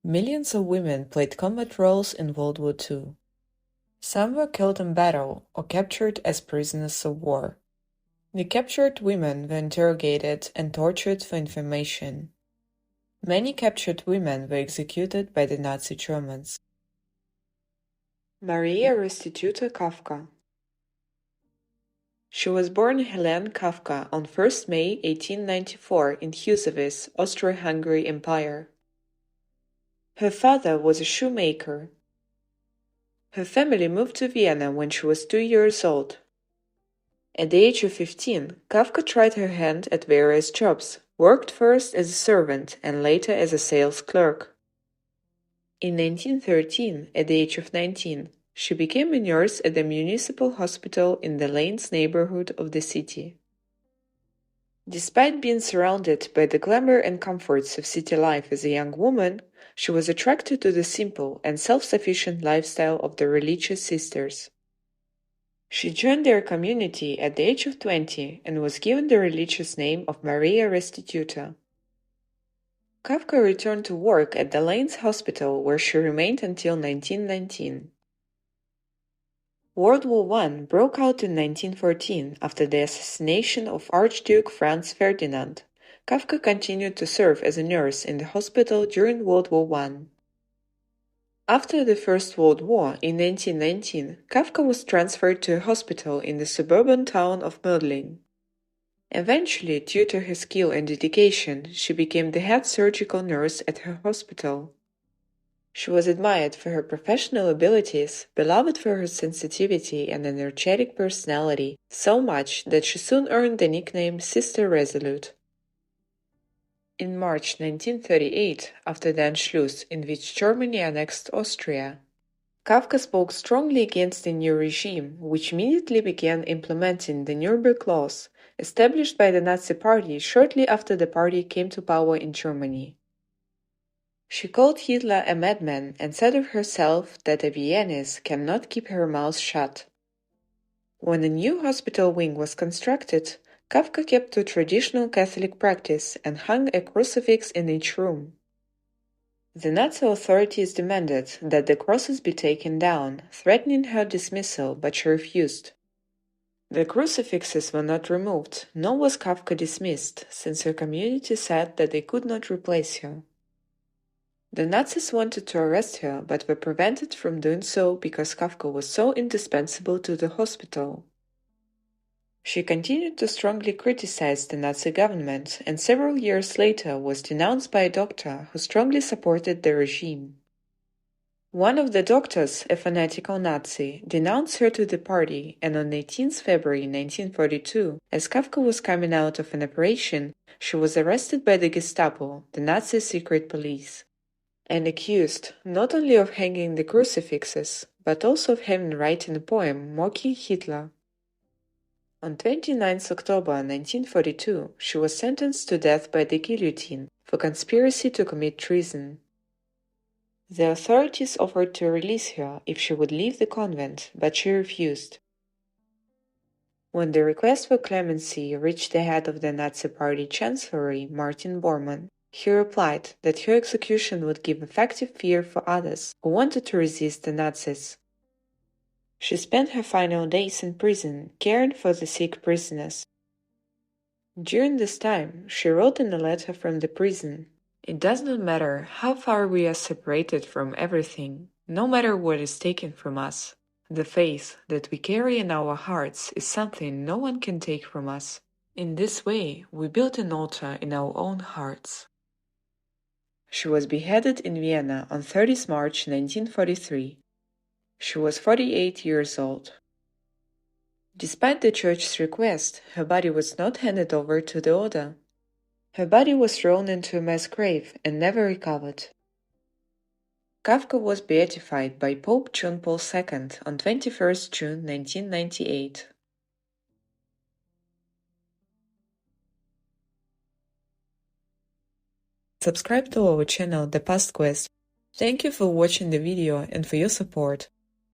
Millions of women played combat roles in World War II. Some were killed in battle or captured as prisoners of war. The captured women were interrogated and tortured for information. Many captured women were executed by the Nazi Germans. Maria Restituta Kafka. She was born Helene Kafka on 1st May 1894 in Heusevis, Austro-Hungary Empire. Her father was a shoemaker. Her family moved to Vienna when she was 2 years old. At the age of 15, Kafka tried her hand at various jobs, worked first as a servant and later as a sales clerk. In 1913, at the age of 19, she became a nurse at the municipal hospital in the Lainz neighborhood of the city. Despite being surrounded by the glamour and comforts of city life as a young woman, she was attracted to the simple and self-sufficient lifestyle of the religious sisters. She joined their community at the age of 20 and was given the religious name of Maria Restituta. Kafka returned to work at the Lainz Hospital, where she remained until 1919. World War I broke out in 1914 after the assassination of Archduke Franz Ferdinand. Kafka continued to serve as a nurse in the hospital during World War I. After the First World War, in 1919, Kafka was transferred to a hospital in the suburban town of Mödling. Eventually, due to her skill and dedication, she became the head surgical nurse at her hospital. She was admired for her professional abilities, beloved for her sensitivity and energetic personality, so much that she soon earned the nickname Sister Resolute. In March 1938, after the Anschluss, in which Germany annexed Austria, Kafka spoke strongly against the new regime, which immediately began implementing the Nuremberg Laws, established by the Nazi Party shortly after the party came to power in Germany. She called Hitler a madman and said of herself that a Viennese cannot keep her mouth shut. When a new hospital wing was constructed, Kafka kept to traditional Catholic practice and hung a crucifix in each room. The Nazi authorities demanded that the crosses be taken down, threatening her dismissal, but she refused. The crucifixes were not removed, nor was Kafka dismissed, since her community said that they could not replace her. The Nazis wanted to arrest her, but were prevented from doing so because Kafka was so indispensable to the hospital. She continued to strongly criticize the Nazi government, and several years later was denounced by a doctor who strongly supported the regime. One of the doctors, a fanatical Nazi, denounced her to the party, and on 18 February 1942, as Kafka was coming out of an operation, she was arrested by the Gestapo, the Nazi secret police, and accused not only of hanging the crucifixes, but also of having written a poem mocking Hitler. On 29 October 1942, she was sentenced to death by the guillotine for conspiracy to commit treason. The authorities offered to release her if she would leave the convent, but she refused. When the request for clemency reached the head of the Nazi Party Chancellery, Martin Bormann, he replied that her execution would give effective fear for others who wanted to resist the Nazis. She spent her final days in prison, caring for the sick prisoners. During this time, she wrote in a letter from the prison, "It does not matter how far we are separated from everything, no matter what is taken from us. The faith that we carry in our hearts is something no one can take from us. In this way, we built an altar in our own hearts." She was beheaded in Vienna on 30 March 1943. She was 48 years old. Despite the church's request, her body was not handed over to the order. Her body was thrown into a mass grave and never recovered. Kafka was beatified by Pope John Paul II on 21 June 1998. Subscribe to our channel ThePastQuest. Thank you for watching the video and for your support.